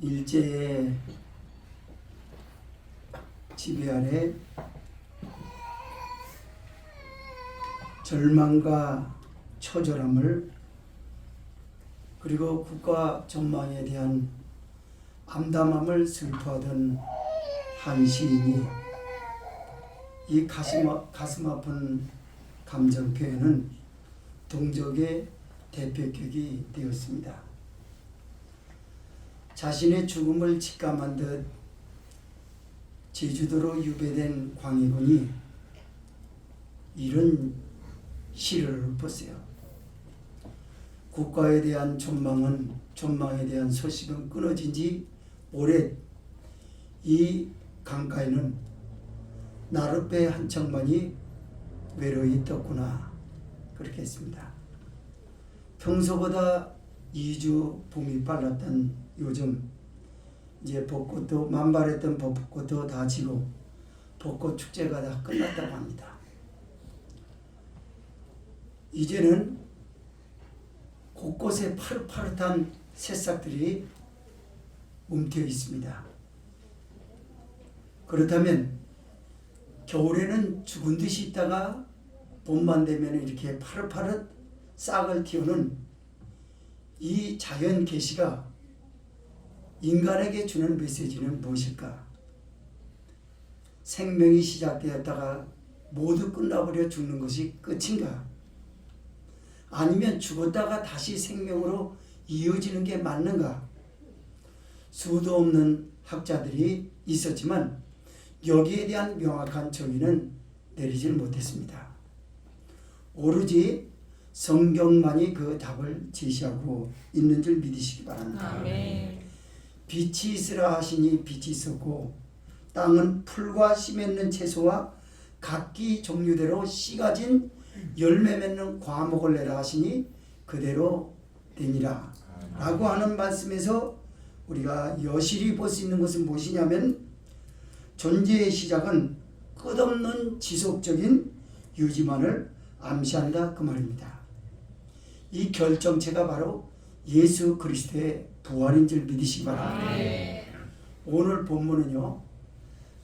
일제의 지배 아래 절망과 처절함을 그리고 국가 전망에 대한 암담함을 슬퍼하던 한 시인이 이 가슴 아픈 감정 표현은 동족의 대표격이 되었습니다. 자신의 죽음을 직감한 듯 제주도로 유배된 광해군이 이런 시를 읊었어요. 국가에 대한 전망에 대한 소식은 끊어진 지 오래. 이 강가에는 나룻배 한 척만이 외로이 떴구나. 그렇게 했습니다. 평소보다 2주 봄이 빨랐던 요즘 이제 벚꽃도 만발했던 벚꽃도 다 지고 벚꽃 축제가 다 끝났다고 합니다. 이제는 곳곳에 파릇파릇한 새싹들이 움켜 있습니다. 그렇다면 겨울에는 죽은 듯이 있다가 봄만 되면 이렇게 파릇파릇 싹을 틔우는 이 자연 계시가 인간에게 주는 메시지는 무엇일까? 생명이 시작되었다가 모두 끝나버려 죽는 것이 끝인가? 아니면 죽었다가 다시 생명으로 이어지는 게 맞는가? 수도 없는 학자들이 있었지만 여기에 대한 명확한 정의는 내리질 못했습니다. 오로지 성경만이 그 답을 제시하고 있는 줄 믿으시기 바랍니다. 아멘. 빛이 있으라 하시니 빛이 있었고 땅은 풀과 씨 맺는 채소와 각기 종류대로 씨가 진 열매 맺는 과목을 내라 하시니 그대로 되니라 라고 하는 말씀에서 우리가 여실히 볼 수 있는 것은 무엇이냐면 존재의 시작은 끝없는 지속적인 유지만을 암시한다 그 말입니다. 이 결정체가 바로 예수 그리스도의 부활인 줄 믿으시기 바랍니다. 오늘 본문은요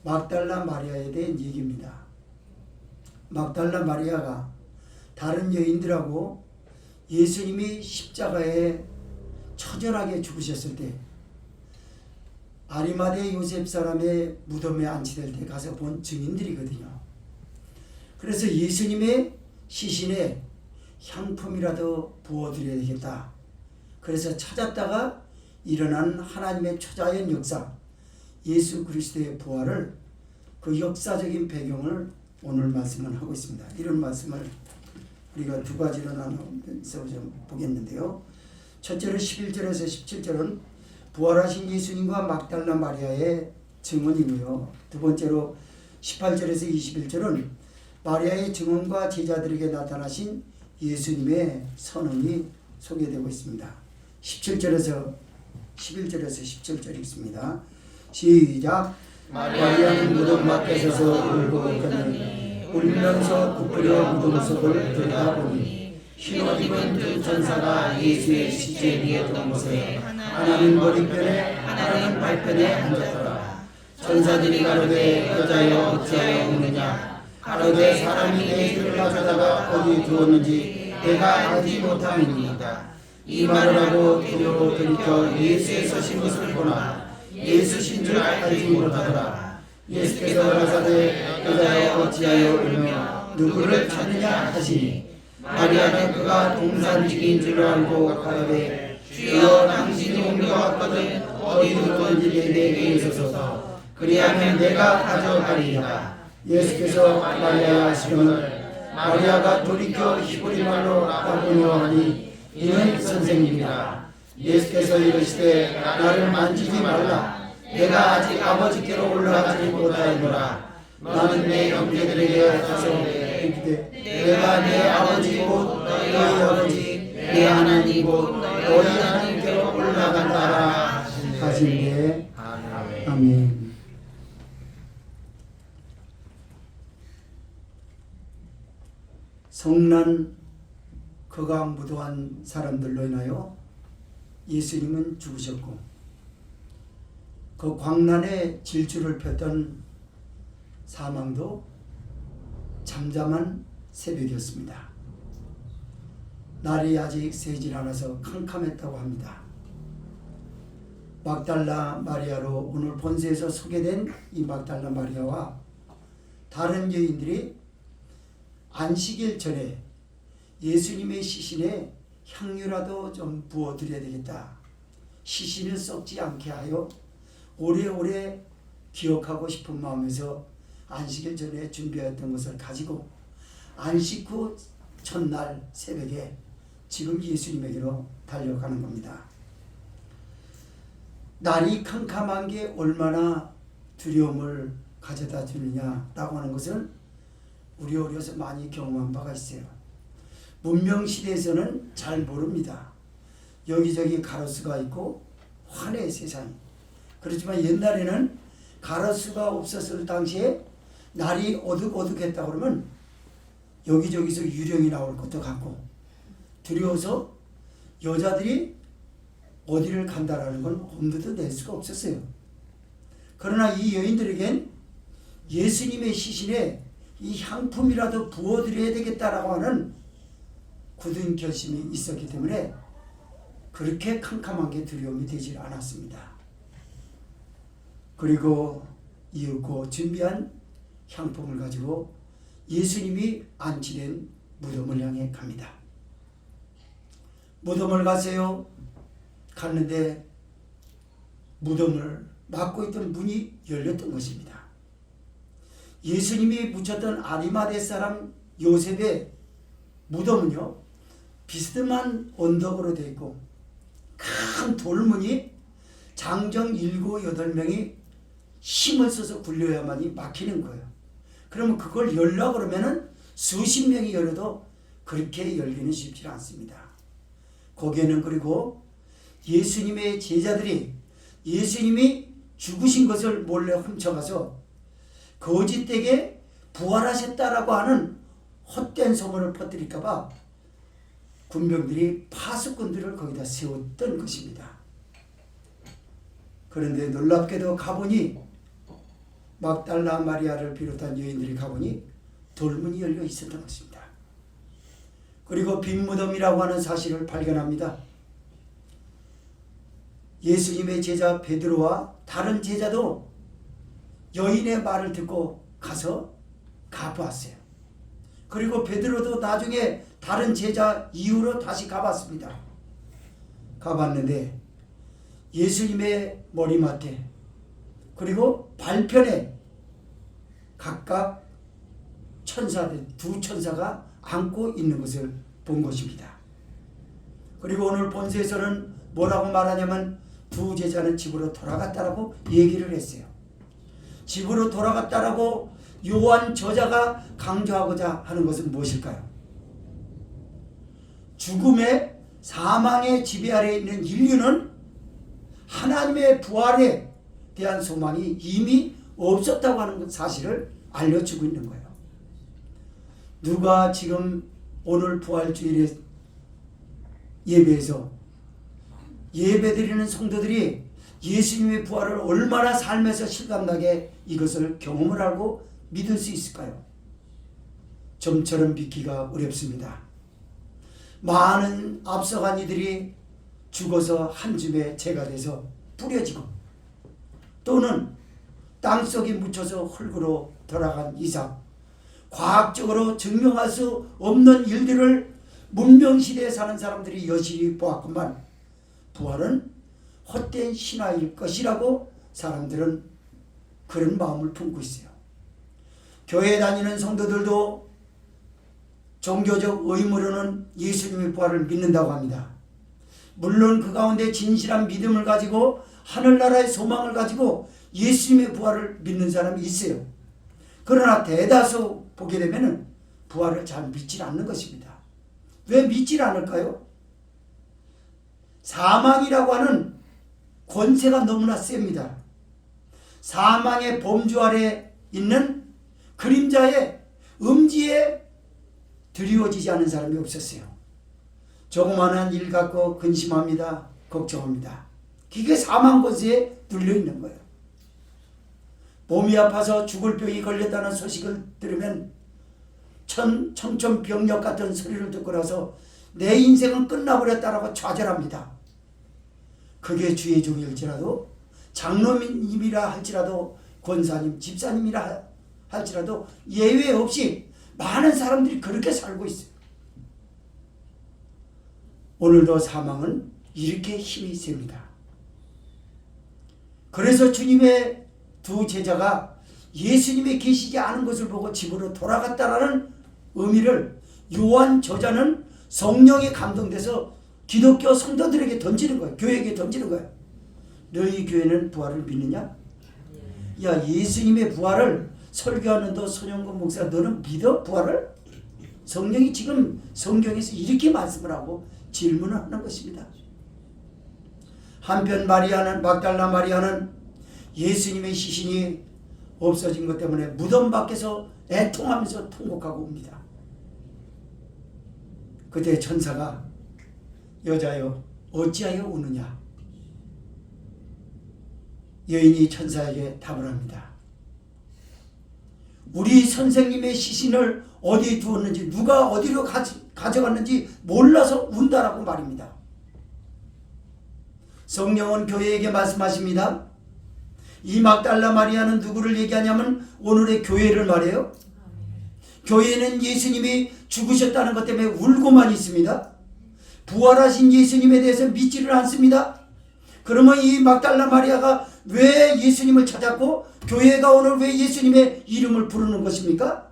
막달라 마리아에 대한 얘기입니다. 막달라 마리아가 다른 여인들하고 예수님이 십자가에 처절하게 죽으셨을 때 아리마대 요셉 사람의 무덤에 안치될 때 가서 본 증인들이거든요. 그래서 예수님의 시신에 향품이라도 부어드려야 되겠다. 그래서 찾았다가 일어난 하나님의 초자연 역사, 예수 그리스도의 부활을 그 역사적인 배경을 오늘 말씀을 하고 있습니다. 이런 말씀을 우리가 두 가지로 나누면서 좀 보겠는데요. 첫째로 11절에서 17절은 부활하신 예수님과 막달라 마리아의 증언이고요. 두 번째로 18절에서 21절은 마리아의 증언과 제자들에게 나타나신 예수님의 선언이 소개되고 있습니다. 11절에서 17절 있습니다. 시작. 마리아는 무덤 밖에 서서 울고 있더니 울면서 부풀려 무덤 속을 들여다보니 흰 옷 입은 두 천사가 예수의 시체에 누웠던 곳에 하나는 머리편에 하나는 발편에 앉았더라. 천사들이 가로되 여자여 어찌하여 우느냐? 가로되 사람이 내 주를 가져다가 어디 두었는지 내가 알지 못함이니이다. 이 말을 하고 뒤로 돌이켜 예수의 서신 것을 보나 예수신 줄 알지 못하더라. 예수께서 가라사대 여자여 어찌하여 울며 누구를 찾느냐 하시니 마리아는 그가 동산직인 줄 알고 가로되 주여 당신이 옮겨왔거든 어디 두었는지 내게 이르소서. 그리하면 내가 가져가리이다. 예수께서 마리아 하시거늘 마리아가 돌이켜 히브리 말로 라보니오 하니 이는 선생님이라. 예수께서 이르시되 나를 만지지 말라. 내가 아직 아버지께로 올라가지 못하였노라. 나는 내 형제들에게 가서 이르되 내가 내 아버지 곧 너희 아버지 내 하나님 곧 너희 하나님께로 올라간다라 하시는데 아멘. 성난 그가 무도한 사람들로 인하여 예수님은 죽으셨고 그 광란의 질주를 폈던 사망도 잠잠한 새벽이었습니다. 날이 아직 새질 않아서 캄캄했다고 합니다. 막달라 마리아로 오늘 본서에서 소개된 이 막달라 마리아와 다른 여인들이 안식일 전에 예수님의 시신에 향유라도 좀 부어드려야 되겠다. 시신을 썩지 않게 하여 오래오래 기억하고 싶은 마음에서 안식일 전에 준비했던 것을 가지고 안식 후 첫날 새벽에 지금 예수님에게로 달려가는 겁니다. 날이 캄캄한 게 얼마나 두려움을 가져다 주느냐라고 하는 것은 우리 어려서 많이 경험한 바가 있어요. 문명시대에서는 잘 모릅니다. 여기저기 가로수가 있고 환해 세상이. 그렇지만 옛날에는 가로수가 없었을 당시에 날이 어둑어둑했다 그러면 여기저기서 유령이 나올 것도 같고 두려워서 여자들이 어디를 간다라는 건 엄두도 낼 수가 없었어요. 그러나 이 여인들에겐 예수님의 시신에 이 향품이라도 부어드려야 되겠다라고 하는 굳은 결심이 있었기 때문에 그렇게 캄캄한 게 두려움이 되질 않았습니다. 그리고 이윽고 준비한 향품을 가지고 예수님이 안치된 무덤을 향해 갑니다. 무덤을 가세요. 갔는데 무덤을 막고 있던 문이 열렸던 것입니다. 예수님이 묻혔던 아리마대 사람 요셉의 무덤은요, 비스듬한 언덕으로 되어 있고 큰 돌문이 장정 7, 8명이 힘을 써서 굴려야만이 막히는 거예요. 그러면 그걸 열려고 그러면은 수십 명이 열어도 그렇게 열기는 쉽지 않습니다. 거기에는 그리고 예수님의 제자들이 예수님이 죽으신 것을 몰래 훔쳐가서 거짓되게 부활하셨다라고 하는 헛된 소문을 퍼뜨릴까봐 군병들이 파수꾼들을 거기다 세웠던 것입니다. 그런데 놀랍게도 가보니 막달라 마리아를 비롯한 여인들이 가보니 돌문이 열려 있었던 것입니다. 그리고 빈 무덤이라고 하는 사실을 발견합니다. 예수님의 제자 베드로와 다른 제자도 여인의 말을 듣고 가서 가보았어요. 그리고 베드로도 나중에 다른 제자 이후로 다시 가봤습니다. 가봤는데 예수님의 머리맡에 그리고 발편에 각각 천사들, 두 천사가 안고 있는 것을 본 것입니다. 그리고 오늘 본서에서는 뭐라고 말하냐면 두 제자는 집으로 돌아갔다라고 얘기를 했어요. 집으로 돌아갔다라고 요한 저자가 강조하고자 하는 것은 무엇일까요? 죽음의 사망의 지배 아래에 있는 인류는 하나님의 부활에 대한 소망이 이미 없었다고 하는 사실을 알려주고 있는 거예요. 누가 지금 오늘 부활주일에 예배에서 예배드리는 성도들이 예수님의 부활을 얼마나 삶에서 실감나게 이것을 경험을 하고 믿을 수 있을까요? 좀처럼 믿기가 어렵습니다. 많은 앞서간 이들이 죽어서 한 줌의 재가 돼서 뿌려지고 또는 땅속에 묻혀서 흙으로 돌아간 이상 과학적으로 증명할 수 없는 일들을 문명시대에 사는 사람들이 여실히 보았건만 부활은 헛된 신화일 것이라고 사람들은 그런 마음을 품고 있어요. 교회 다니는 성도들도 종교적 의무로는 예수님의 부활을 믿는다고 합니다. 물론 그 가운데 진실한 믿음을 가지고 하늘나라의 소망을 가지고 예수님의 부활을 믿는 사람이 있어요. 그러나 대다수 보게 되면 부활을 잘 믿지 않는 것입니다. 왜 믿지 않을까요? 사망이라고 하는 권세가 너무나 셉니다. 사망의 범주 아래 있는 그림자의 음지에 드리워지지 않은 사람이 없었어요. 조그마한 일 갖고 근심합니다. 걱정합니다. 그게 사망 권세에 눌려 있는 거예요. 몸이 아파서 죽을 병이 걸렸다는 소식을 들으면 청천벽력 같은 소리를 듣고 나서 내 인생은 끝나버렸다라고 좌절합니다. 그게 주의 종일지라도, 장로님이라 할지라도, 권사님, 집사님이라 할지라도 예외 없이 많은 사람들이 그렇게 살고 있어요. 오늘도 사망은 이렇게 힘이 셉니다. 그래서 주님의 두 제자가 예수님이 계시지 않은 것을 보고 집으로 돌아갔다라는 의미를 요한 저자는 성령에 감동돼서 기독교 성도들에게 던지는 거예요. 교회에게 던지는 거예요. 너희 교회는 부활을 믿느냐? 야, 예수님의 부활을 설교하는 너 손영건 목사, 너는 믿어? 부활을? 성령이 지금 성경에서 이렇게 말씀을 하고 질문을 하는 것입니다. 한편 막달라 마리아는 예수님의 시신이 없어진 것 때문에 무덤 밖에서 애통하면서 통곡하고 옵니다. 그때 천사가 여자여 어찌하여 우느냐? 여인이 천사에게 답을 합니다. 우리 선생님의 시신을 어디에 두었는지, 누가 어디로 가져갔는지 몰라서 운다라고 말입니다. 성령은 교회에게 말씀하십니다. 이 막달라 마리아는 누구를 얘기하냐면 오늘의 교회를 말해요. 교회는 예수님이 죽으셨다는 것 때문에 울고만 있습니다. 부활하신 예수님에 대해서 믿지를 않습니다. 그러면 이 막달라 마리아가 왜 예수님을 찾았고 교회가 오늘 왜 예수님의 이름을 부르는 것입니까?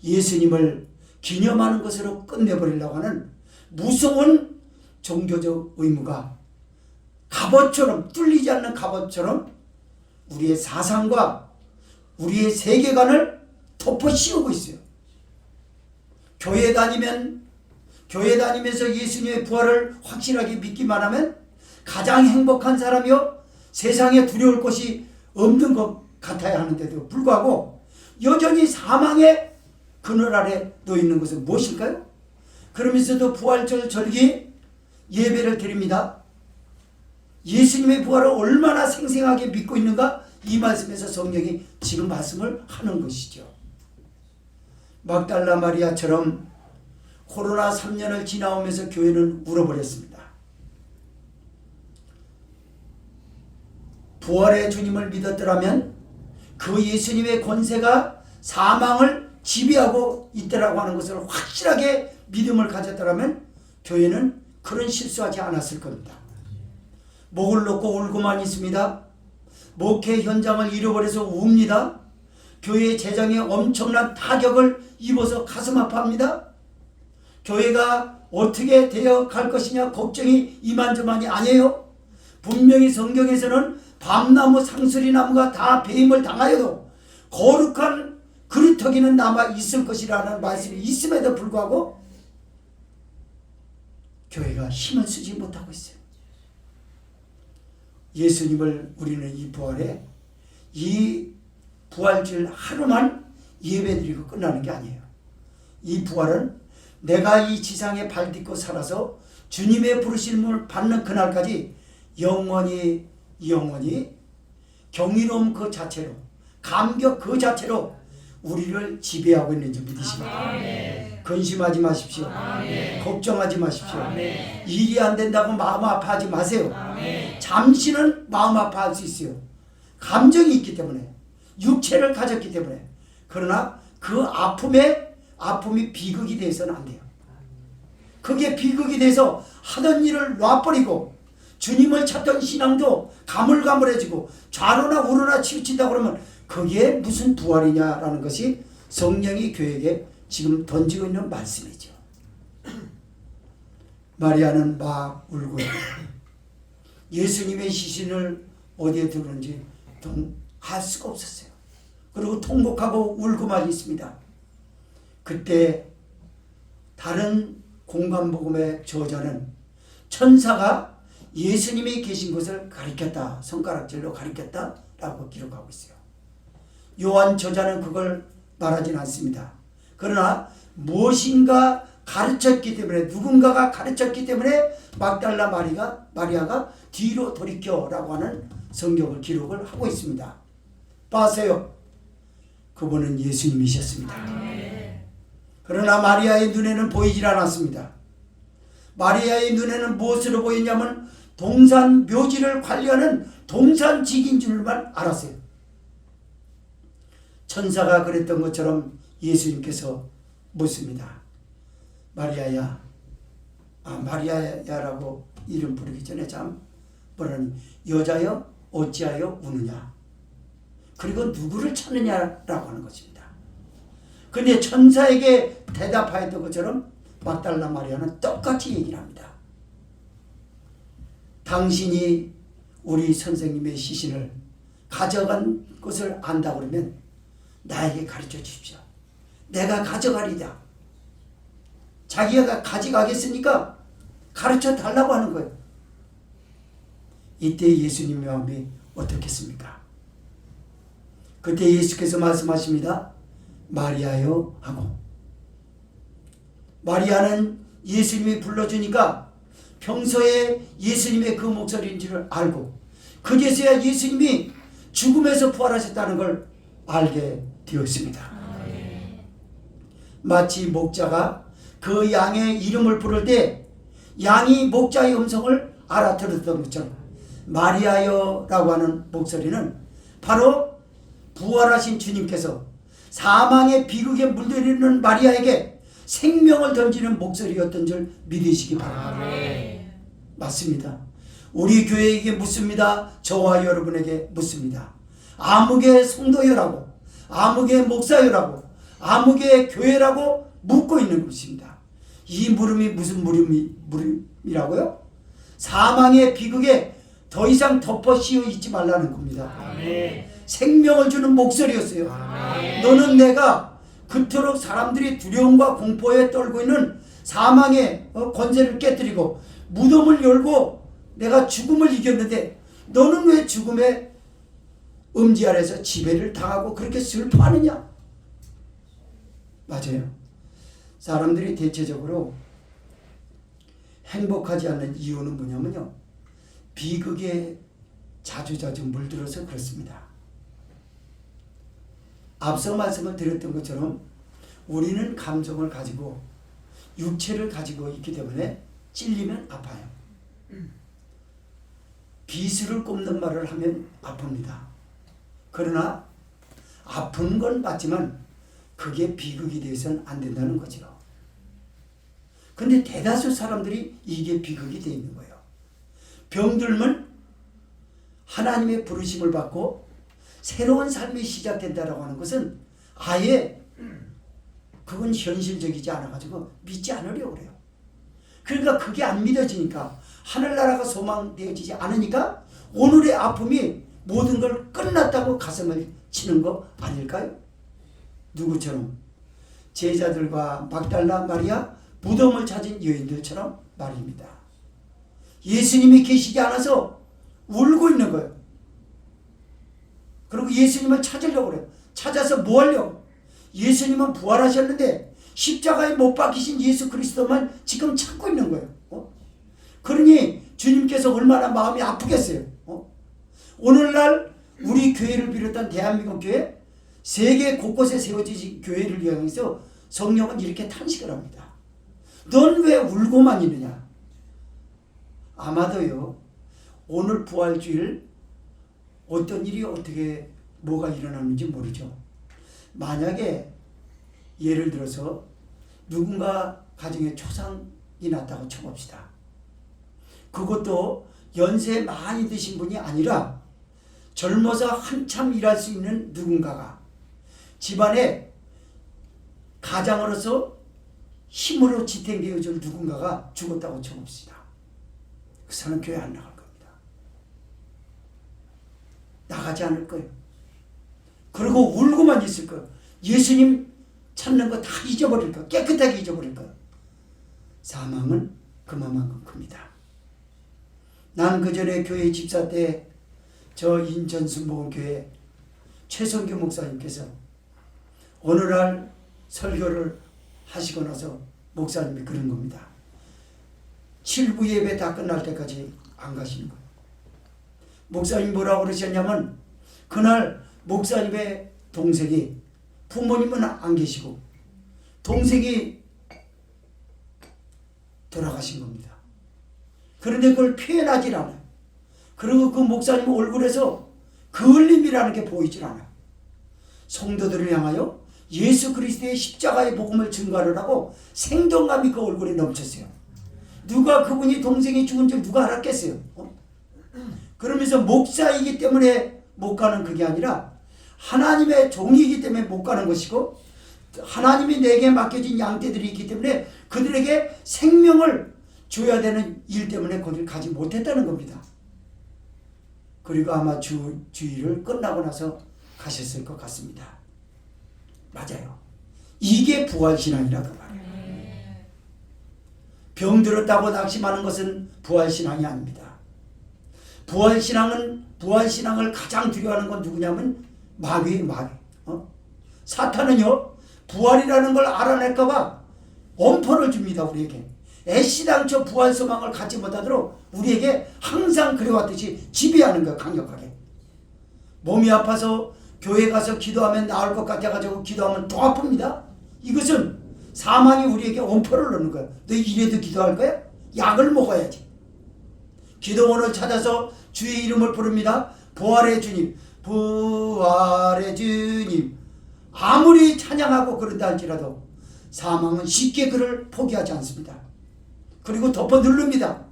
예수님을 기념하는 것으로 끝내버리려고 하는 무서운 종교적 의무가 갑옷처럼, 뚫리지 않는 갑옷처럼 우리의 사상과 우리의 세계관을 덮어 씌우고 있어요. 교회 다니면서 예수님의 부활을 확실하게 믿기만 하면 가장 행복한 사람이요, 세상에 두려울 것이 없는 것 같아야 하는데도 불구하고 여전히 사망의 그늘 아래 놓여 있는 것은 무엇일까요? 그러면서도 부활절 절기 예배를 드립니다. 예수님의 부활을 얼마나 생생하게 믿고 있는가, 이 말씀에서 성령이 지금 말씀을 하는 것이죠. 막달라 마리아처럼 코로나 3년을 지나오면서 교회는 울어버렸습니다. 부활의 주님을 믿었더라면 그 예수님의 권세가 사망을 지배하고 있다라고 하는 것을 확실하게 믿음을 가졌더라면 교회는 그런 실수하지 않았을 겁니다. 목을 놓고 울고만 있습니다. 목회 현장을 잃어버려서 웁니다. 교회 재정에 엄청난 타격을 입어서 가슴 아파합니다. 교회가 어떻게 되어갈 것이냐 걱정이 이만저만이 아니에요. 분명히 성경에서는 밤나무 상수리나무가 다 배임을 당하여도 거룩한 그루터기는 남아 있을 것이라는 말씀이 있음에도 불구하고 교회가 힘을 쓰지 못하고 있어요. 예수님을 우리는 이 부활에, 이 부활절 하루만 예배드리고 끝나는 게 아니에요. 이 부활은 내가 이 지상에 발 딛고 살아서 주님의 부르심을 받는 그날까지 영원히 경이로움 그 자체로, 감격 그 자체로 우리를 지배하고 있는지 믿으십니까? 근심하지 마십시오. 걱정하지 마십시오. 일이 안 된다고 마음 아파하지 마세요. 잠시는 마음 아파할 수 있어요. 감정이 있기 때문에, 육체를 가졌기 때문에. 그러나 그 아픔이 비극이 돼서는 안 돼요. 그게 비극이 돼서 하던 일을 놔버리고 주님을 찾던 신앙도 가물가물해지고 좌로나 우로나 치우친다 그러면 그게 무슨 부활이냐라는 것이 성령이 교회에게 지금 던지고 있는 말씀이죠. 마리아는 막 울고 예수님의 시신을 어디에 두는지 알 수가 없었어요. 그리고 통곡하고 울고만 있습니다. 그때 다른 공간복음의 저자는 천사가 예수님이 계신 곳을 가리켰다, 손가락질로 가리켰다라고 기록하고 있어요. 요한 저자는 그걸 말하진 않습니다. 그러나 무엇인가 가르쳤기 때문에, 누군가가 가르쳤기 때문에 막달라 마리아가 뒤로 돌이켜라고 하는 성경을 기록을 하고 있습니다. 봤어요. 그분은 예수님이셨습니다. 그러나 마리아의 눈에는 보이질 않았습니다. 마리아의 눈에는 무엇으로 보였냐면 동산 묘지를 관리하는 동산직인 줄만 알았어요. 천사가 그랬던 것처럼 예수님께서 묻습니다. 마리아야, 마리아야라고 이름 부르기 전에 참 뭐라니, 여자여 어찌하여 우느냐, 그리고 누구를 찾느냐라고 하는 것입니다. 그런데 천사에게 대답하였던 것처럼 막달라 마리아는 똑같이 얘기를 합니다. 당신이 우리 선생님의 시신을 가져간 것을 안다 그러면 나에게 가르쳐 주십시오. 내가 가져가리다. 자기가 가져가겠으니까 가르쳐 달라고 하는 거예요. 이때 예수님의 마음이 어떻겠습니까? 그때 예수께서 말씀하십니다. 마리아요 하고, 마리아는 예수님이 불러주니까 평소에 예수님의 그 목소리인 줄 알고, 그제서야 예수님이 죽음에서 부활하셨다는 걸 알게 되었습니다. 마치 목자가 그 양의 이름을 부를 때 양이 목자의 음성을 알아들었던 것처럼 마리아요 라고 하는 목소리는 바로 부활하신 주님께서 사망의 비극에 물들이는 마리아에게 생명을 던지는 목소리였던 줄 믿으시기 바랍니다. 맞습니다. 우리 교회에게 묻습니다. 저와 여러분에게 묻습니다. 아무개 성도여라고, 아무개 목사여라고, 아무개 교회라고 묻고 있는 것입니다. 이 물음이 무슨 물음이라고요? 사망의 비극에 더 이상 덮어 씌워 있지 말라는 겁니다. 생명을 주는 목소리였어요. 너는 내가 그토록 사람들이 두려움과 공포에 떨고 있는 사망의 권세를 깨뜨리고 무덤을 열고 내가 죽음을 이겼는데 너는 왜 죽음의 음지 아래서 지배를 당하고 그렇게 슬퍼하느냐? 맞아요. 사람들이 대체적으로 행복하지 않는 이유는 뭐냐면요, 비극에 자주자주 물들어서 그렇습니다. 앞서 말씀을 드렸던 것처럼 우리는 감정을 가지고 육체를 가지고 있기 때문에 찔리면 아파요. 비수를 꼽는 말을 하면 아픕니다. 그러나 아픈 건 맞지만 그게 비극이 되어서는 안 된다는 거죠. 근데 대다수 사람들이 이게 비극이 되어 있는 거예요. 병들면 하나님의 부르심을 받고 새로운 삶이 시작된다라고 하는 것은 아예 그건 현실적이지 않아가지고 믿지 않으려고 그래요. 그러니까 그게 안 믿어지니까, 하늘나라가 소망되어지지 않으니까 오늘의 아픔이 모든 걸 끝났다고 가슴을 치는 거 아닐까요? 누구처럼? 제자들과 막달라 마리아, 무덤을 찾은 여인들처럼 말입니다. 예수님이 계시지 않아서 울고 있는 거예요. 그리고 예수님을 찾으려고 그래요. 찾아서 뭐 하려고? 예수님은 부활하셨는데 십자가에 못 박히신 예수 그리스도만 지금 찾고 있는 거예요. 그러니 주님께서 얼마나 마음이 아프겠어요. 오늘날 우리 교회를 비롯한 대한민국 교회, 세계 곳곳에 세워진 교회를 향해서 성령은 이렇게 탄식을 합니다. 넌 왜 울고만 있느냐? 아마도요, 오늘 부활주일 어떤 일이 어떻게 뭐가 일어나는지 모르죠. 만약에 예를 들어서 누군가 가정에 초상이 났다고 쳐봅시다. 그것도 연세 많이 드신 분이 아니라 젊어서 한참 일할 수 있는 누군가가 집안에 가장으로서 힘으로 지탱되어줄 누군가가 죽었다고 쳐봅시다. 그 사람 교회 안 나갈 겁니다. 나가지 않을 거예요. 그리고 울고만 있을 거예요. 예수님 찾는 거 다 잊어버릴 거예요. 깨끗하게 잊어버릴 거예요. 사망은 그만큼 큽니다. 난 그전에 교회 집사 때 저 인천 순복음교회 최성규 목사님께서 어느 날 설교를 하시고 나서 목사님이 그런 겁니다. 7부 예배 다 끝날 때까지 안 가시는 거예요. 목사님 뭐라고 그러셨냐면, 그날 목사님의 동생이, 부모님은 안 계시고 동생이 돌아가신 겁니다. 그런데 그걸 표현하지 않아요. 그리고 그 목사님 얼굴에서 그을림이라는 게 보이질 않아요. 성도들을 향하여 예수 그리스도의 십자가의 복음을 증거를 하고 생동감이 그 얼굴에 넘쳤어요. 누가 그분이 동생이 죽은 줄 누가 알았겠어요? 그러면서 목사이기 때문에 못 가는 그게 아니라 하나님의 종이기 때문에 못 가는 것이고, 하나님이 내게 맡겨진 양떼들이 있기 때문에 그들에게 생명을 줘야 되는 일 때문에 거길 가지 못했다는 겁니다. 그리고 아마 주일을 끝나고 나서 가셨을 것 같습니다. 맞아요. 이게 부활신앙이라고 말해요. 병들었다고 낙심하는 것은 부활신앙이 아닙니다. 부활신앙을 가장 두려워하는 건 누구냐면 마귀예요. 마귀. 사탄은요, 부활이라는 걸 알아낼까봐 엄포를 줍니다. 우리에게. 애시당초 부활 소망을 갖지 못하도록 우리에게 항상 그래왔듯이 지배하는 거예요. 강력하게. 몸이 아파서 교회 가서 기도하면 나을 것 같아가지고 기도하면 더 아픕니다. 이것은 사망이 우리에게 엄포를 넣는 거예요. 너 이래도 기도할 거야? 약을 먹어야지. 기도원을 찾아서 주의 이름을 부릅니다. 부활의 주님, 부활의 주님. 아무리 찬양하고 그런다 할지라도 사망은 쉽게 그를 포기하지 않습니다. 그리고 덮어 누릅니다.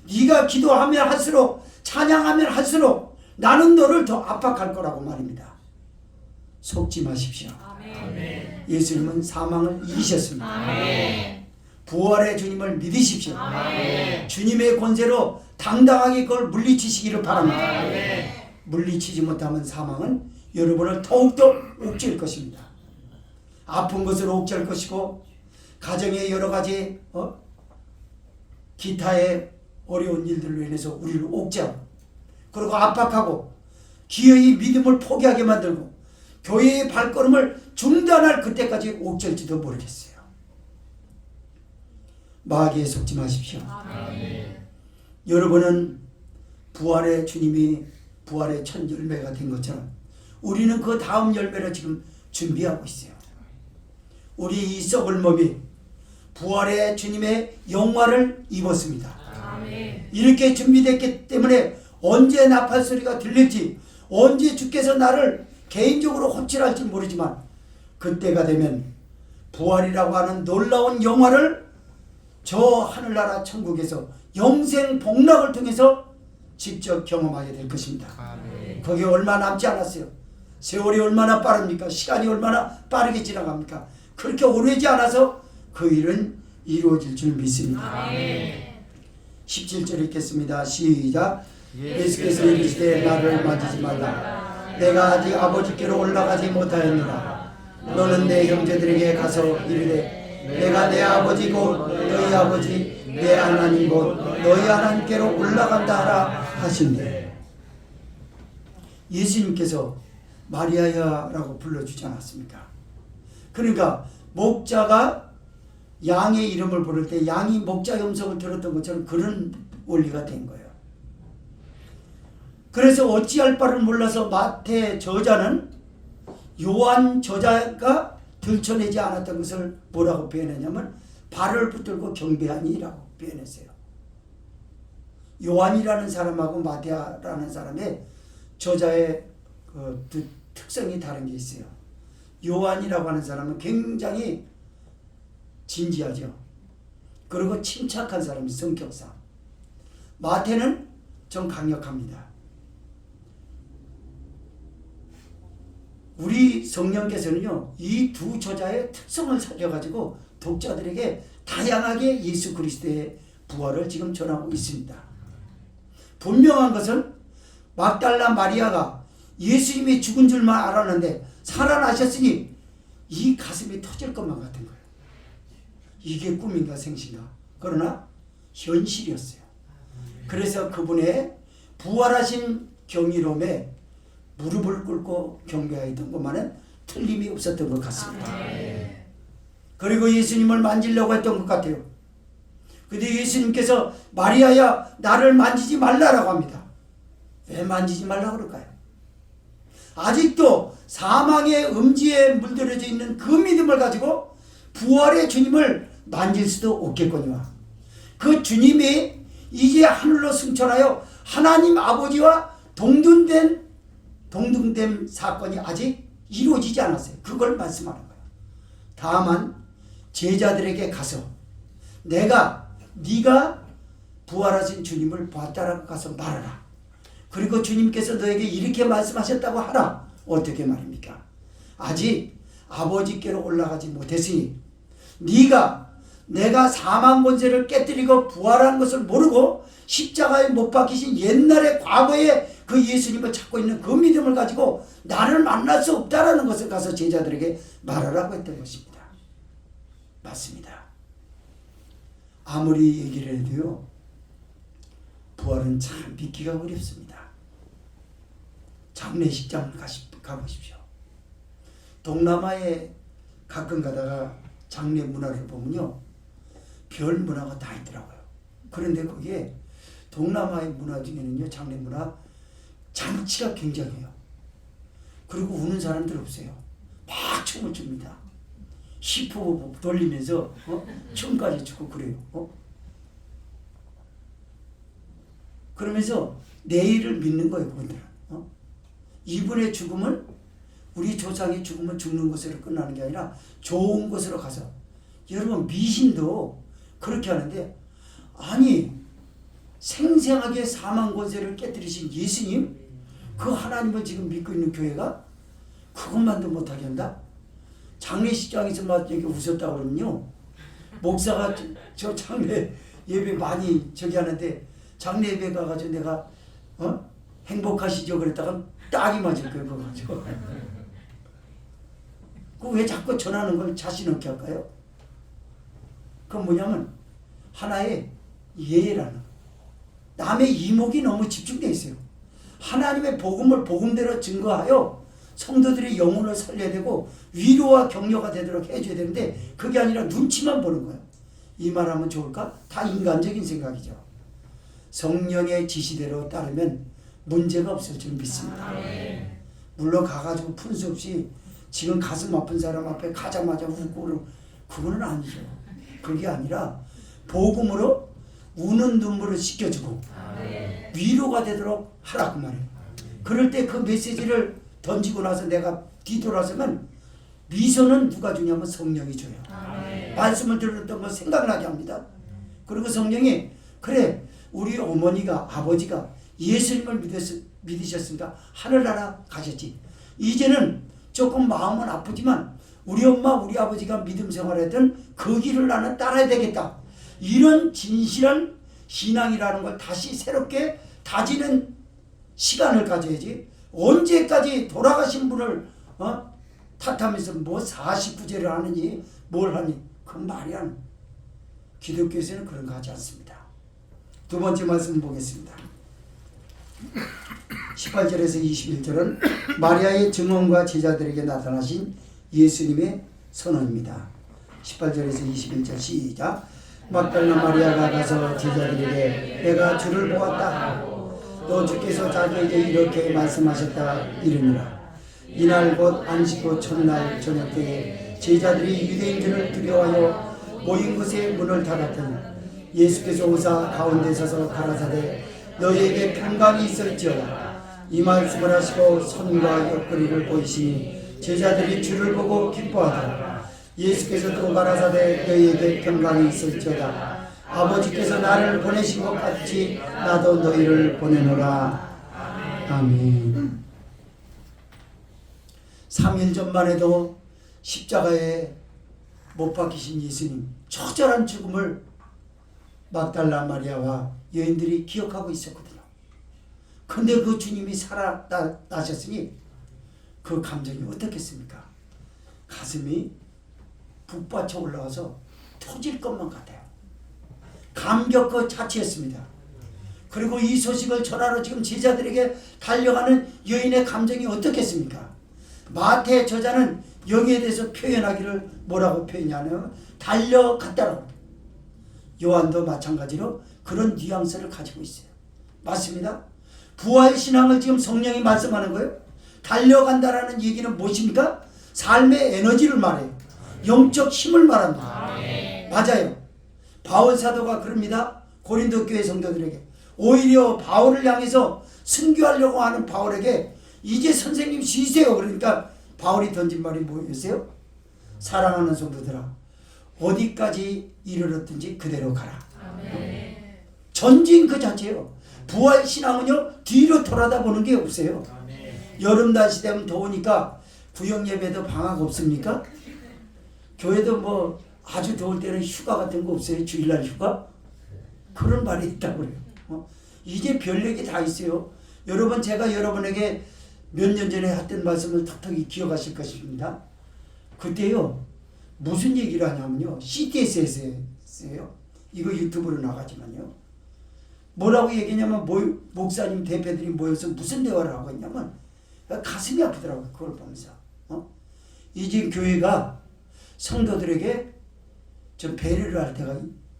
네가 기도하면 할수록, 찬양하면 할수록 나는 너를 더 압박할 거라고 말입니다. 속지 마십시오. 아멘. 예수님은 사망을 이기셨습니다. 아멘. 부활의 주님을 믿으십시오. 아멘. 주님의 권세로 당당하게 그걸 물리치시기를 바랍니다. 아멘. 물리치지 못하면 사망은 여러분을 더욱더 옥죄일 것입니다. 아픈 것을 옥죄할 것이고, 가정의 여러 가지 기타의 어려운 일들로 인해서 우리를 옥죄하고, 그리고 압박하고, 기어이 믿음을 포기하게 만들고, 교회의 발걸음을 중단할 그때까지 옥죄일지도 모르겠어요. 마귀에 속지 마십시오. 아멘. 여러분은 부활의 주님이 부활의 첫 열매가 된 것처럼 우리는 그 다음 열매를 지금 준비하고 있어요. 우리 이 썩을 몸이 부활의 주님의 영화를 입었습니다. 아멘. 이렇게 준비됐기 때문에 언제 나팔 소리가 들릴지, 언제 주께서 나를 개인적으로 호출할지 모르지만 그때가 되면 부활이라고 하는 놀라운 영화를 저 하늘나라 천국에서 영생 복락을 통해서 직접 경험하게 될 것입니다. 아멘. 거기 얼마 남지 않았어요. 세월이 얼마나 빠릅니까? 시간이 얼마나 빠르게 지나갑니까? 그렇게 오래지 않아서 그 일은 이루어질 줄 믿습니다. 아멘. 17절 읽겠습니다. 시작. 예수께서 이르시되 나를 만지지 말라. 내가 아직 아버지께로 올라가지 못하였노라. 너는 내 형제들에게 가서 이르되 내가 내 아버지 곧 너희 아버지, 내 하나님 곧 너희 하나님께로 올라간다 하라 하신대. 예수님께서 마리아야라고 불러주지 않았습니까? 그러니까 목자가 양의 이름을 부를 때 양이 목자의 음성을 들었던 것처럼 그런 원리가 된 거예요. 그래서 어찌할 바를 몰라서 마태 저자는 요한 저자가 들춰내지 않았던 것을 뭐라고 표현했냐면 발을 붙들고 경배하니라고 표현했어요. 요한이라는 사람하고 마태라는 사람의 저자의 그 특성이 다른 게 있어요. 요한이라고 하는 사람은 굉장히 진지하죠. 그리고 침착한 사람이 성격상. 마태는 좀 강력합니다. 우리 성령께서는요, 이 두 저자의 특성을 살려가지고 독자들에게 다양하게 예수 그리스도의 부활을 지금 전하고 있습니다. 분명한 것은 막달라 마리아가 예수님이 죽은 줄만 알았는데 살아나셨으니 이 가슴이 터질 것만 같은 거예요. 이게 꿈인가 생신가? 그러나 현실이었어요. 그래서 그분의 부활하신 경이로움에 무릎을 꿇고 경배하였던 것만은 틀림이 없었던 것 같습니다. 그리고 예수님을 만지려고 했던 것 같아요. 근데 예수님께서 마리아야 나를 만지지 말라라고 합니다. 왜 만지지 말라고 그럴까요? 아직도 사망의 음지에 물들여져 있는 그 믿음을 가지고 부활의 주님을 만질 수도 없겠거니와 그 주님이 이제 하늘로 승천하여 하나님 아버지와 동등된 사건이 아직 이루어지지 않았어요. 그걸 말씀하는 거예요. 다만 제자들에게 가서 네가 부활하신 주님을 봤다라고 가서 말하라. 그리고 주님께서 너에게 이렇게 말씀하셨다고 하라. 어떻게 말입니까? 아직 아버지께로 올라가지 못했으니 내가 사망 권세를 깨뜨리고 부활한 것을 모르고 십자가에 못 박히신 옛날의 과거에 그 예수님을 찾고 있는 그 믿음을 가지고 나를 만날 수 없다라는 것을 가서 제자들에게 말하라고 했던 것입니다. 맞습니다. 아무리 얘기를 해도요, 부활은 참 믿기가 어렵습니다. 장례식장을 가보십시오. 동남아에 가끔 가다가 장례 문화를 보면요, 별 문화가 다 있더라고요. 그런데 거기에 동남아의 문화 중에는요, 장례 문화 잔치가 굉장해요. 그리고 우는 사람들 없어요. 막 춤을 춥니다. 힙합 돌리면서 춤까지 추고 그래요. 그러면서 내일을 믿는 거예요. 그분들은. 이분의 죽음은 우리 조상의 죽음은 죽는 것으로 끝나는 게 아니라 좋은 곳으로 가서, 여러분 미신도 그렇게 하는데, 아니 생생하게 사망 권세를 깨뜨리신 예수님, 그 하나님을 지금 믿고 있는 교회가 그것만도 못하게 한다? 장례식장에서 막 여기 웃었다고 그러면요, 목사가 저 장례 예배 많이 저기 하는데 장례 예배 가가지고 내가 행복하시죠 그랬다가 딱이 맞을 거예요. 그거 가지고. 그 왜 자꾸 전하는 걸 자신 없게 할까요? 그건 뭐냐면 하나의 예라는 거예요. 남의 이목이 너무 집중되어 있어요. 하나님의 복음을 복음대로 증거하여 성도들의 영혼을 살려야 되고 위로와 격려가 되도록 해줘야 되는데, 그게 아니라 눈치만 보는 거예요. 이 말하면 좋을까? 다 인간적인 생각이죠. 성령의 지시대로 따르면 문제가 없을 줄 믿습니다. 물론 가가지고 푼수 없이 지금 가슴 아픈 사람 앞에 가자마자 웃고 그거는 아니죠. 그게 아니라 복음으로 우는 눈물을 씻겨주고 위로가 되도록 하라고 말해요. 그럴 때 그 메시지를 던지고 나서 내가 뒤돌아서면 미소는 누가 주냐면 성령이 줘요. 말씀을 들었던 거 생각나게 합니다. 그리고 성령이, 그래 우리 어머니가 아버지가 예수님을 믿으셨으니까 하늘나라 가셨지. 이제는 조금 마음은 아프지만 우리 엄마 우리 아버지가 믿음 생활했던 그 길을 나는 따라야 되겠다. 이런 진실한 신앙이라는 걸 다시 새롭게 다지는 시간을 가져야지. 언제까지 돌아가신 분을 탓하면서 뭐 49제를 하느니 뭘 하니, 그건 말이 안. 기독교에서는 그런 거 하지 않습니다. 두 번째 말씀 보겠습니다. 18절에서 21절은 마리아의 증언과 제자들에게 나타나신 예수님의 선언입니다. 18절에서 21절 시작. 막달라 마리아가 가서 제자들에게 내가 주를 보았다. 또 주께서 자기에게 이렇게 말씀하셨다 이르니라. 이날 곧 안식 후 첫날 저녁 때에 제자들이 유대인들을 두려워하여 모인 곳에 문을 닫았더니 예수께서 오사 가운데 서서 가라사대 너희에게 평강이 있을지어다. 이 말씀을 하시고 손과 옆구리를 보이시니 제자들이 주를 보고 기뻐하더라. 예수께서 또 가라사대 너희에게 평강이 있을지어다. 아버지께서 나를 보내신 것 같이 나도 너희를 보내노라. 아멘. 3일 전만 해도 십자가에 못 박히신 예수님 처절한 죽음을 막달라 마리아와 여인들이 기억하고 있었거든요. 근데 그 주님이 살아나셨으니 그 감정이 어떻겠습니까? 가슴이 북받쳐 올라와서 터질 것만 같아요. 감격 그 자체였습니다. 그리고 이 소식을 전하러 지금 제자들에게 달려가는 여인의 감정이 어떻겠습니까? 마태 저자는 여기에 대해서 표현하기를 뭐라고 표현하냐면 달려갔다라고. 요한도 마찬가지로 그런 뉘앙스를 가지고 있어요. 맞습니다. 부활신앙을 지금 성령이 말씀하는 거예요. 달려간다라는 얘기는 무엇입니까? 삶의 에너지를 말해요. 영적 힘을 말합니다. 맞아요. 바울 사도가 그럽니다. 고린도 교회 성도들에게. 오히려 바울을 향해서 순교하려고 하는 바울에게 이제 선생님 쉬세요. 그러니까 바울이 던진 말이 뭐였어요? 사랑하는 성도들아, 어디까지 이르렀든지 그대로 가라. 아멘. 전진 그 자체예요. 부활 신앙은요, 뒤로 돌아다보는 게 없어요. 아멘. 여름 날씨 되면 더우니까 구역 예배도 방학 없습니까? 교회도 뭐 아주 더울 때는 휴가 같은 거 없어요? 주일날 휴가? 그런 말이 있다고 그래요. 이제 별 얘기 다 있어요. 여러분, 제가 여러분에게 몇 년 전에 했던 말씀을 톡톡히 기억하실 것입니다. 그때요, 무슨 얘기를 하냐면요, CTS에서요. 이거 유튜브로 나가지만요. 뭐라고 얘기했냐면, 목사님 대표들이 모여서 무슨 대화를 하고 있냐면, 가슴이 아프더라고요. 그걸 보면서. 이제 교회가 성도들에게 좀 배려를 할 때가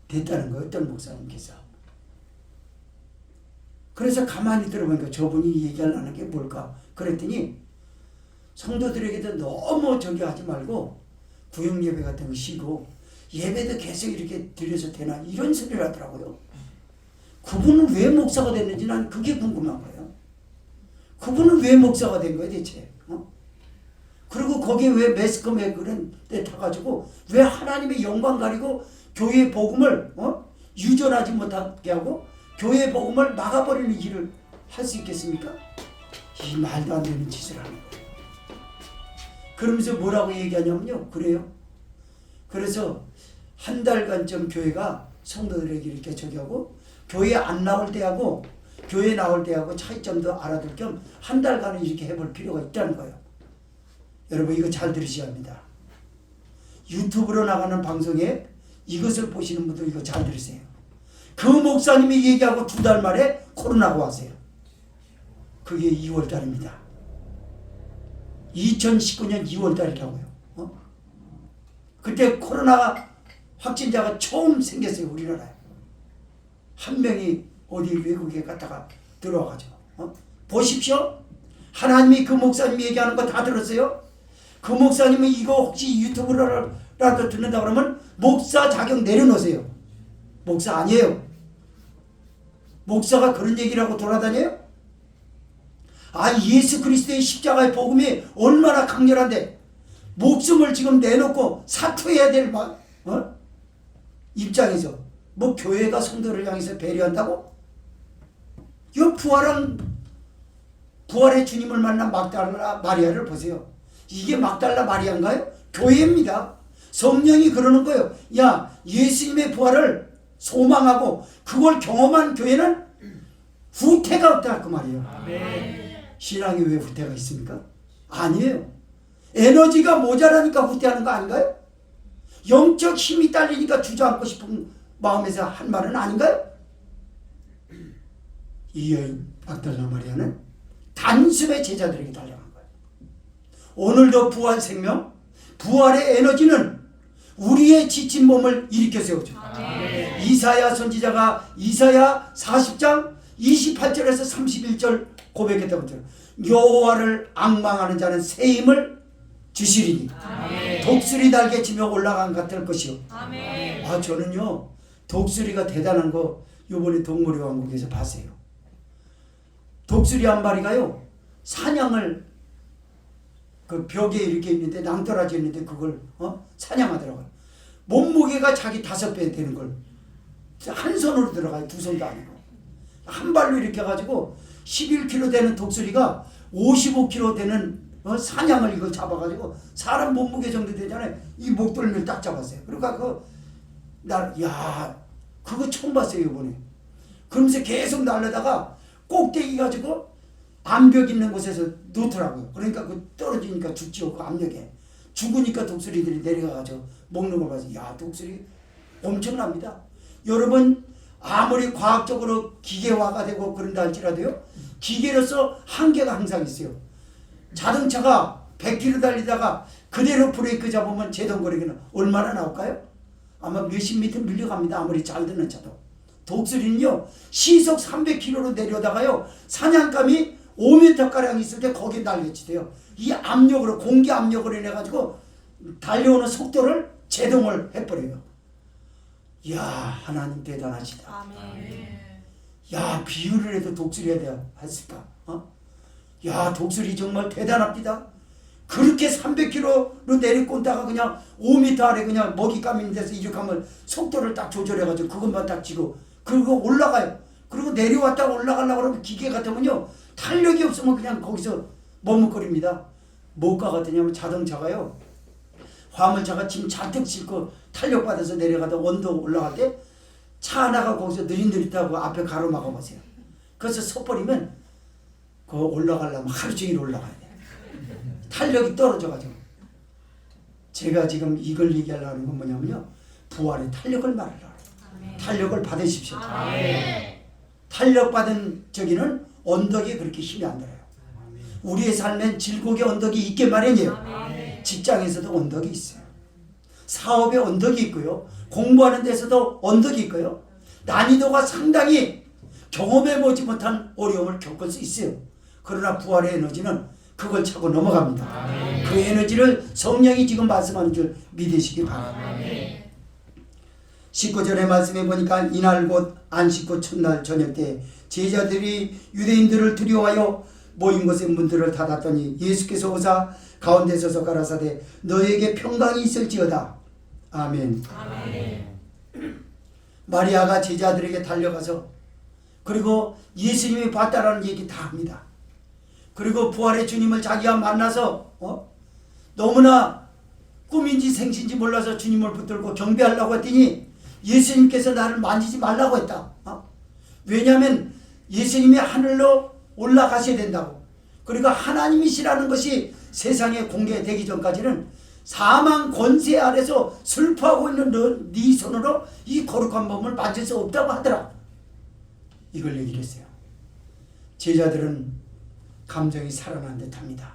됐다는 거예요. 어떤 목사님께서. 그래서 가만히 들어보니까 저분이 얘기하려는 게 뭘까? 그랬더니 성도들에게도 너무 저기 하지 말고 구역 예배 같은 거 쉬고 예배도 계속 이렇게 드려서 되나? 이런 소리를 하더라고요. 그분은 왜 목사가 됐는지 난 그게 궁금한 거예요. 그분은 왜 목사가 된 거예요 대체? 그리고 거기에 왜 매스컴에 그런 데 타가지고 왜 하나님의 영광 가리고 교회의 복음을 유전하지 못하게 하고 교회의 복음을 막아버리는 일을 할 수 있겠습니까? 이 말도 안 되는 짓을 하는 거예요. 그러면서 뭐라고 얘기하냐면요. 그래요. 그래서 한 달간쯤 교회가 성도들에게 이렇게 저기 하고 교회 안 나올 때하고 교회 나올 때하고 차이점도 알아둘 겸 한 달간은 이렇게 해볼 필요가 있다는 거예요. 여러분 이거 잘 들으셔야 합니다. 유튜브로 나가는 방송에 이것을 보시는 분들 이거 잘 들으세요. 그 목사님이 얘기하고 두 달 만에 코로나가 왔어요. 그게 2월 달입니다. 2019년 2월 달이라고요. 그때 코로나 확진자가 처음 생겼어요. 우리나라에. 한 명이 어디 외국에 갔다가 들어와가지고. 보십시오. 하나님이 그 목사님 얘기하는 거 다 들었어요? 그 목사님은 이거 혹시 유튜브라도 듣는다 그러면 목사 자격 내려놓으세요. 목사 아니에요. 목사가 그런 얘기를 하고 돌아다녀요? 예수 그리스도의 십자가의 복음이 얼마나 강렬한데 목숨을 지금 내놓고 사투해야 될 입장에서 뭐 교회가 성도를 향해서 배려한다고? 이 부활의 주님을 만난 막달라 마리아를 보세요. 이게 막달라 마리아인가요? 교회입니다. 성령이 그러는 거예요. 야, 예수님의 부활을 소망하고 그걸 경험한 교회는 후퇴가 없다 그 말이에요. 아멘. 신앙에 왜 후퇴가 있습니까? 아니에요. 에너지가 모자라니까 후퇴하는 거 아닌가요? 영적 힘이 딸리니까 주저앉고 싶은 마음에서 한 말은 아닌가요? 이 여인 막달라 마리아는 단숨에 제자들에게 달려간 거예요. 오늘도 부활 생명, 부활의 에너지는 우리의 지친 몸을 일으켜 세우죠. 이사야 선지자가 이사야 40장 28절에서 31절 고백했다고 했죠. 여호와를 앙망하는 자는 새 힘을 주시리니 독수리 날개 치며 올라간 같을 것이요. 저는요 독수리가 대단한 거 요번에 동물의 왕국에서 봤어요. 독수리 한 마리가요 사냥을 그 벽에 이렇게 있는데 낭떠러지 있는데 그걸 사냥하더라고요. 몸무게가 자기 5배 되는 걸 한 손으로 들어가요. 두 손도 아니고 한 발로 이렇게 해가지고 11kg 되는 독수리가 55kg 되는 사냥을 이걸 잡아가지고 사람 몸무게 정도 되잖아요. 이 목덜미를 딱 잡았어요. 그러니까 그거 처음 봤어요 이번에. 그러면서 계속 날려다가 꼭대기 가지고 암벽 있는 곳에서 놓더라고요. 그러니까 그 떨어지니까 죽지요. 그 압력에 죽으니까 독수리들이 내려가가지고 먹는 걸 봐서 독수리 엄청납니다. 여러분 아무리 과학적으로 기계화가 되고 그런다 할지라도요 기계로서 한계가 항상 있어요. 자동차가 100km 달리다가 그대로 브레이크 잡으면 제동거리기는 얼마나 나올까요? 아마 몇십 미터 밀려갑니다. 아무리 잘 듣는 차도. 독수리는요 시속 300km로 내려다가요 사냥감이 5m가량 있을 때 거기에 날개치대요. 이 압력으로, 공기 압력으로 인해가지고 달려오는 속도를 제동을 해버려요. 이야, 하나님 대단하시다. 아멘. 야, 비유를 해도 독수리 해야 했을까? 야, 독수리 정말 대단합니다. 그렇게 300km로 내리꼰다가 그냥 5m 아래 그냥 먹이 까미는 데서 이렇게 하면 속도를 딱 조절해가지고 그것만 딱 치고 그리고 올라가요. 그리고 내려왔다가 올라가려고 그러면 기계 같으면요, 탄력이 없으면 그냥 거기서 머뭇거립니다. 뭐가 같으냐면 자동차가요, 화물차가 짐 잔뜩 싣고 탄력 받아서 내려가다 원도 올라갈 때 차 하나가 거기서 느릿느릿하고 앞에 가로막아 보세요. 그래서 서버리면 그 올라가려면 하루 종일 올라가야 돼요. 탄력이 떨어져가지고. 제가 지금 이걸 얘기하려는 건 뭐냐면요, 부활의 탄력을 말하려고 해요. 탄력을 받으십시오. 탄력 받은 저기는 언덕이 그렇게 힘이 안 들어요. 우리의 삶엔 질곡의 언덕이 있게 마련이에요. 직장에서도 언덕이 있어요. 사업에 언덕이 있고요. 공부하는 데서도 언덕이 있고요. 난이도가 상당히 경험해보지 못한 어려움을 겪을 수 있어요. 그러나 부활의 에너지는 그걸 차고 넘어갑니다. 그 에너지를 성령이 지금 말씀하는 줄 믿으시기 바랍니다. 19절의 말씀해 보니까 이날 곧 안식구 첫날 저녁 때 제자들이 유대인들을 두려워하여 모인 곳의 문들을 닫았더니 예수께서 오사 가운데 서서 가라사대 너에게 평강이 있을지어다. 아멘. 마리아가 제자들에게 달려가서 그리고 예수님이 봤다라는 얘기 다 합니다. 그리고 부활의 주님을 자기가 만나서 너무나 꿈인지 생신지 몰라서 주님을 붙들고 경배하려고 했더니 예수님께서 나를 만지지 말라고 했다. 왜냐하면 예수님이 하늘로 올라가셔야 된다고. 그리고 하나님이시라는 것이 세상에 공개되기 전까지는 사망 권세 아래서 슬퍼하고 있는 네 손으로 이 거룩한 몸을 만질 수 없다고 하더라. 이걸 얘기를 했어요. 제자들은 감정이 살아난 듯합니다.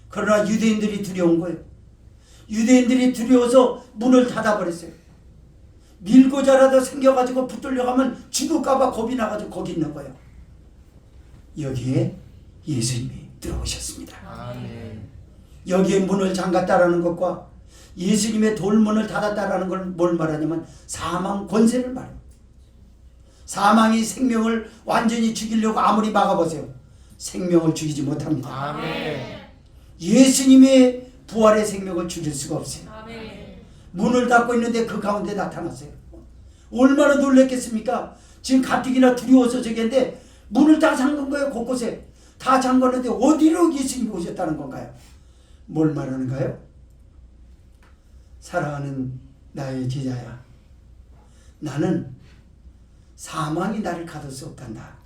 그러나 유대인들이 두려운 거예요. 유대인들이 두려워서 문을 닫아버렸어요. 밀고자라도 생겨가지고 붙들려가면 죽을까봐 겁이 나가지고 거기 있는 거예요. 여기에 예수님이 들어오셨습니다. 아멘. 여기에 문을 잠갔다라는 것과 예수님의 돌문을 닫았다라는 걸 뭘 말하냐면 사망 권세를 말해요. 사망이 생명을 완전히 죽이려고 아무리 막아보세요. 생명을 죽이지 못합니다. 아멘. 예수님의 부활의 생명을 죽일 수가 없어요. 아멘. 문을 닫고 있는데 그 가운데 나타났어요. 얼마나 놀랬겠습니까? 지금 가뜩이나 두려워서 저기인데 문을 다 잠근 거예요. 곳곳에 다 잠궜는데 어디로 예수님이 오셨다는 건가요? 뭘 말하는가요? 사랑하는 나의 제자야, 나는 사망이 나를 가둘 수 없단다.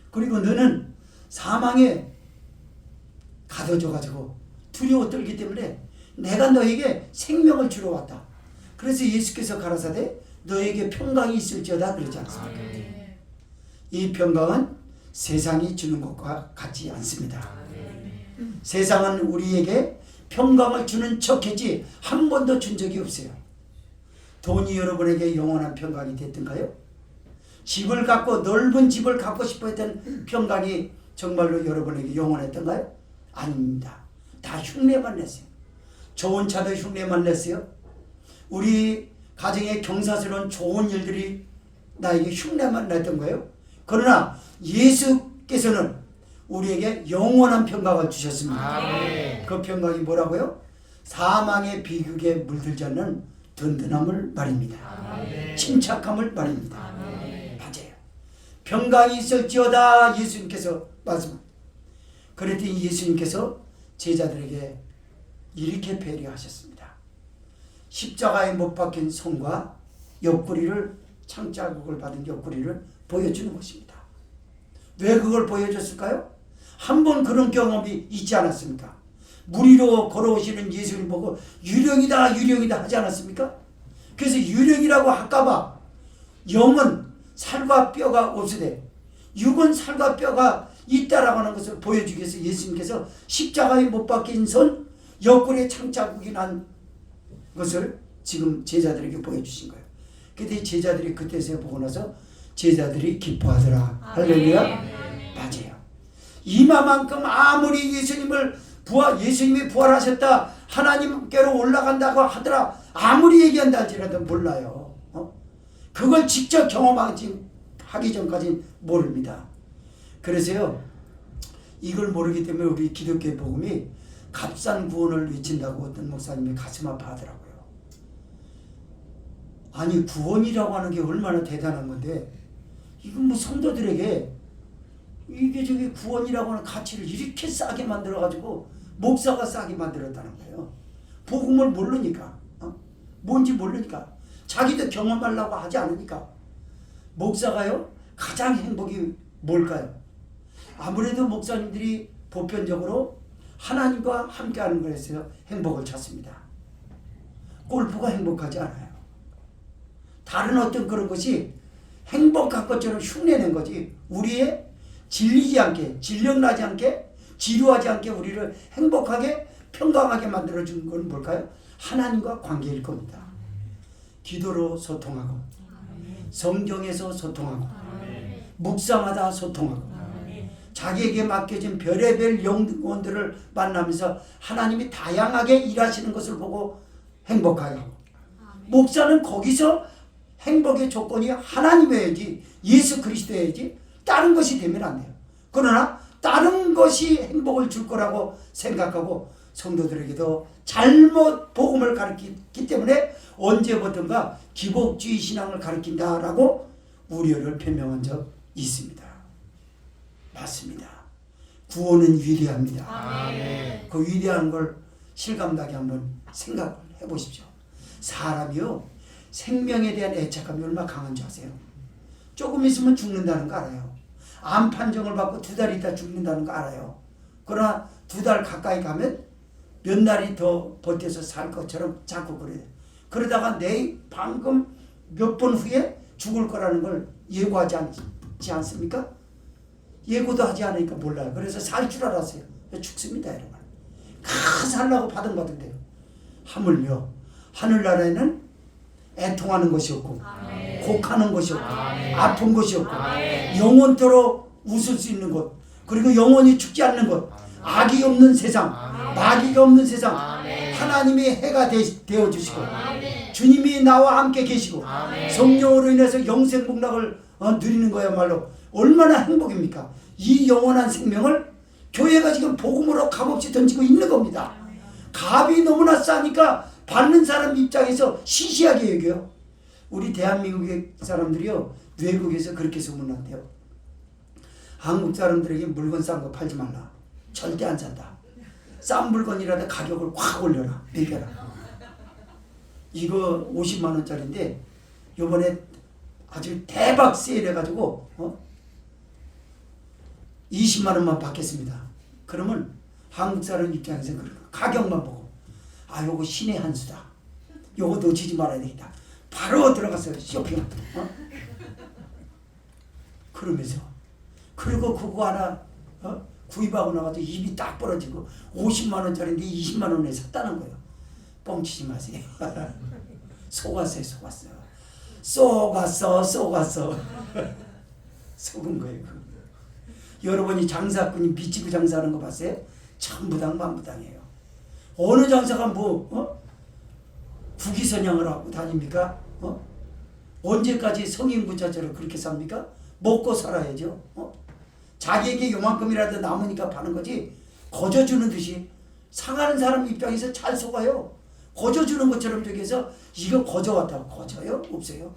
그리고 너는 사망에 가둬져가지고 두려워 떨기 때문에 내가 너에게 생명을 주러 왔다. 그래서 예수께서 가라사대 너에게 평강이 있을지어다 그러지 않습니까? 이 평강은 세상이 주는 것과 같지 않습니다. 세상은 우리에게 평강을 주는 척했지 한 번도 준 적이 없어요. 돈이 여러분에게 영원한 평강이 됐던가요? 집을 갖고 넓은 집을 갖고 싶어 했던 평강이 정말로 여러분에게 영원했던가요? 아닙니다. 다 흉내만 냈어요. 좋은 차도 흉내만 냈어요. 우리 가정에 경사스러운 좋은 일들이 나에게 흉내만 냈던 거예요. 그러나 예수께서는 우리에게 영원한 평강을 주셨습니다. 아멘. 그 평강이 뭐라고요? 사망의 비극에 물들지 않는 든든함을 말입니다. 아멘. 침착함을 말입니다. 아멘. 맞아요. 평강이 있을지어다 예수님께서 말씀합니다. 그랬더니 예수님께서 제자들에게 이렇게 배려하셨습니다. 십자가에 못 박힌 손과 옆구리를, 창자국을 받은 옆구리를 보여주는 것입니다. 왜 그걸 보여줬을까요? 한 번 그런 경험이 있지 않았습니까? 물 위로 걸어오시는 예수님 보고 유령이다 유령이다 하지 않았습니까? 그래서 유령이라고 할까봐 영은 살과 뼈가 없으되 육은 살과 뼈가 있다라고 하는 것을 보여주기 위해서 예수님께서 십자가에 못 박힌 손, 옆구리에 창자국이 난 것을 지금 제자들에게 보여주신 거예요. 그때 제자들이 그때서 보고 나서 제자들이 기뻐하더라. 할렐루야. 맞아요. 이마만큼 아무리 예수님이 부활하셨다, 하나님께로 올라간다고 하더라, 아무리 얘기한다 할지라도 몰라요. 그걸 직접 경험하기 전까지는 모릅니다. 그래서요, 이걸 모르기 때문에 우리 기독교의 복음이 값싼 구원을 외친다고 어떤 목사님이 가슴 아파하더라고요. 아니, 구원이라고 하는 게 얼마나 대단한 건데, 이건 뭐 성도들에게 이게 저기 구원이라고 하는 가치를 이렇게 싸게 만들어가지고 목사가 싸게 만들었다는 거예요. 복음을 모르니까, 뭔지 모르니까, 자기도 경험하려고 하지 않으니까. 목사가요, 가장 행복이 뭘까요? 아무래도 목사님들이 보편적으로 하나님과 함께하는 것에서 행복을 찾습니다. 골프가 행복하지 않아요. 다른 어떤 그런 것이 행복한 것처럼 흉내낸 거지, 우리의 질리지 않게, 질력나지 않게, 지루하지 않게 우리를 행복하게 평강하게 만들어준 건 뭘까요? 하나님과 관계일 겁니다. 기도로 소통하고, 성경에서 소통하고, 묵상하다 소통하고, 자기에게 맡겨진 별의별 영혼들을 만나면서 하나님이 다양하게 일하시는 것을 보고 행복하게 하고, 목사는 거기서 행복의 조건이 하나님이어야지, 예수 그리스도여야지, 다른 것이 되면 안 돼요. 그러나 다른 것이 행복을 줄 거라고 생각하고 성도들에게도 잘못 복음을 가르치기 때문에 언제부턴가 기복주의 신앙을 가르친다라고 우려를 표명한 적 있습니다. 맞습니다. 구원은 위대합니다. 아멘. 그 위대한 걸 실감나게 한번 생각을 해보십시오. 사람이요, 생명에 대한 애착감이 얼마나 강한 줄 아세요? 조금 있으면 죽는다는 거 알아요. 암 판정을 받고 2달 있다 죽는다는 거 알아요. 그러나 2달 가까이 가면 몇 날이 더 버텨서 살 것처럼 자꾸 그래요. 그러다가 내일 방금 몇 번 후에 죽을 거라는 걸 예고하지 않지 않습니까? 예고도 하지 않으니까 몰라요. 그래서 살 줄 알았어요. 죽습니다, 여러분. 살라고 받은데요. 하물며 하늘나라에는 애통하는 것이 없고, 곡하는 것이 없고, 아픈 것이 없고, 영원토록 웃을 수 있는 곳, 그리고 영원히 죽지 않는 곳, 악이 없는 세상, 마귀가 없는 세상, 하나님이 해가 되어주시고, 주님이 나와 함께 계시고, 성령으로 인해서 영생복락을 누리는 거야말로 얼마나 행복입니까? 이 영원한 생명을 교회가 지금 복음으로 값없이 던지고 있는 겁니다. 값이 너무나 싸니까 받는 사람 입장에서 시시하게 여겨요. 우리 대한민국의 사람들이요, 외국에서 그렇게 소문난대요. 한국 사람들에게 물건 싼 거 팔지 말라. 절대 안 산다. 싼 물건이라도 가격을 확 올려라. 매겨라. 이거 50만 원짜리인데 요번에 아주 대박 세일해가지고 20만 원만 받겠습니다. 그러면 한국 사람 입장에서 그런 가격만 보고, 아, 요거 신의 한 수다, 요거 놓치지 말아야 되겠다, 바로 들어갔어요. 쇼핑. 그러면서 그리고 그거 하나 구입하고 나가지고 입이 딱 벌어지고 50만 원짜리인데 20만 원에 샀다는 거예요. 뻥치지 마세요. 속았어요. 속았어. 속은 거예요. 여러분이 장사꾼이 미치고 장사하는 거 봤어요? 천부당 만부당이에요. 어느 장사가 국위선양을 하고 다닙니까? 언제까지 성인부자처럼 그렇게 삽니까? 먹고 살아야죠. 자기에게 요만큼이라도 남으니까 파는 거지, 거저주는 듯이. 상하는 사람 입장에서 잘 속아요. 거저주는 것처럼 저기서 이거 거저왔다고. 거저요? 없어요.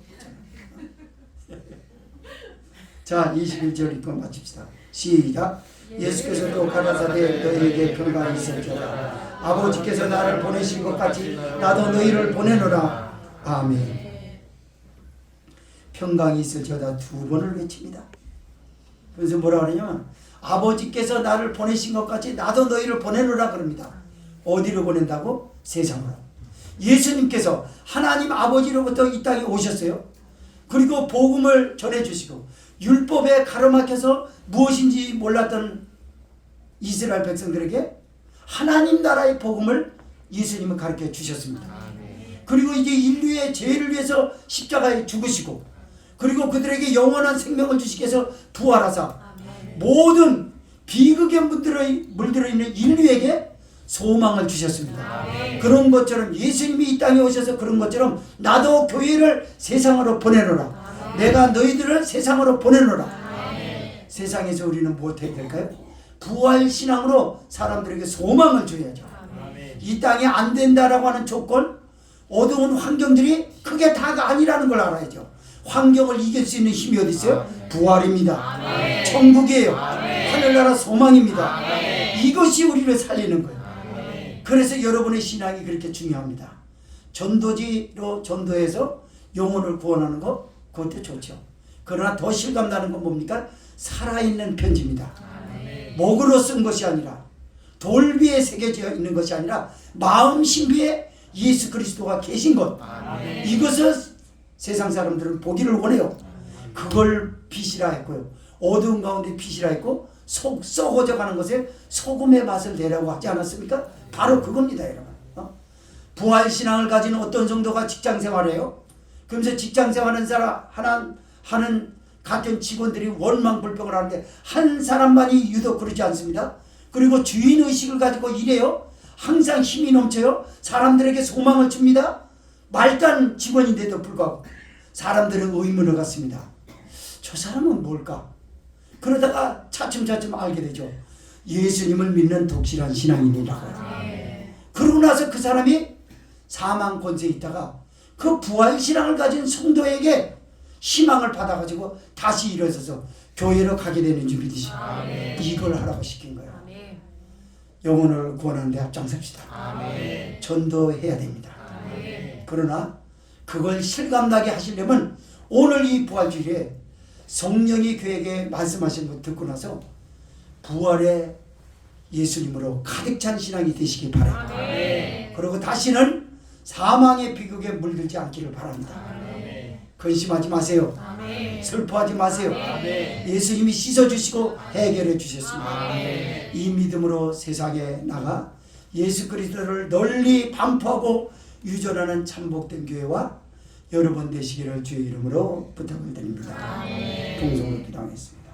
자, 21절 읽고 마칩시다. 시작. 예수께서도 가라사대 너희에게 평강이 있을지어다. 아버지께서 나를 보내신 것 같이 나도 너희를 보내노라. 아멘. 평강이 있을지어다 2번을 외칩니다. 그래서 뭐라 그러냐면, 아버지께서 나를 보내신 것 같이 나도 너희를 보내노라 그럽니다. 어디로 보낸다고? 세상으로. 예수님께서 하나님 아버지로부터 이 땅에 오셨어요. 그리고 복음을 전해주시고, 율법에 가로막혀서 무엇인지 몰랐던 이스라엘 백성들에게 하나님 나라의 복음을 예수님은 가르쳐 주셨습니다. 그리고 이제 인류의 죄를 위해서 십자가에 죽으시고, 그리고 그들에게 영원한 생명을 주시기 위해서 부활하사 모든 비극에 물들어 있는 인류에게 소망을 주셨습니다. 그런 것처럼 예수님이 이 땅에 오셔서 그런 것처럼 나도 교회를 세상으로 보내노라. 내가 너희들을 세상으로 보내노라. 세상에서 우리는 무엇해야 될까요? 부활신앙으로 사람들에게 소망을 줘야죠. 이 땅에 안 된다라고 하는 조건, 어두운 환경들이 크게 다가 아니라는 걸 알아야죠. 환경을 이길 수 있는 힘이 어디 있어요? 부활입니다. 천국이에요. 하늘나라 소망입니다. 이것이 우리를 살리는 거예요. 그래서 여러분의 신앙이 그렇게 중요합니다. 전도지로 전도해서 영혼을 구원하는 것, 그것도 좋죠. 그러나 더 실감나는 건 뭡니까? 살아있는 편지입니다. 목으로 쓴 것이 아니라, 돌비에 새겨져 있는 것이 아니라 마음 신비에 예수 그리스도가 계신 것, 이것을 세상 사람들은 보기를 원해요. 그걸 빛이라 했고요. 어두운 가운데 빛이라 했고, 썩어져 가는 것에 소금의 맛을 내라고 하지 않았습니까? 바로 그겁니다, 여러분. 부활신앙을 가진 어떤 정도가 직장생활해요? 그러면서 직장생활하는 사람 하는 같은 직원들이 원망불평을 하는데 한 사람만이 유독 그러지 않습니다. 그리고 주인의식을 가지고 일해요. 항상 힘이 넘쳐요. 사람들에게 소망을 줍니다. 말단 직원인데도 불구하고 사람들은 의문을 갖습니다. 저 사람은 뭘까? 그러다가 차츰차츰 알게 되죠. 예수님을 믿는 독실한 신앙인이라고요. 그러고 나서 그 사람이 사망 권세에 있다가 그 부활신앙을 가진 성도에게 희망을 받아가지고 다시 일어서서 교회로 가게 되는 줄 믿으시고, 이걸 하라고 시킨 거예요. 영혼을 구원하는 데 앞장섭시다. 전도해야 됩니다. 그러나 그걸 실감나게 하시려면 오늘 이 부활주일에 성령이 그에게 말씀하신 것 듣고 나서 부활의 예수님으로 가득 찬 신앙이 되시기 바랍니다. 그리고 다시는 사망의 비극에 물들지 않기를 바랍니다. 근심하지 마세요. 슬퍼하지 마세요. 예수님이 씻어주시고 해결해 주셨습니다. 이 믿음으로 세상에 나가 예수 그리스도를 널리 반포하고 유전하는 참복된 교회와 여러분 되시기를 주의 이름으로 부탁을 드립니다. 동성으로 기도하겠습니다.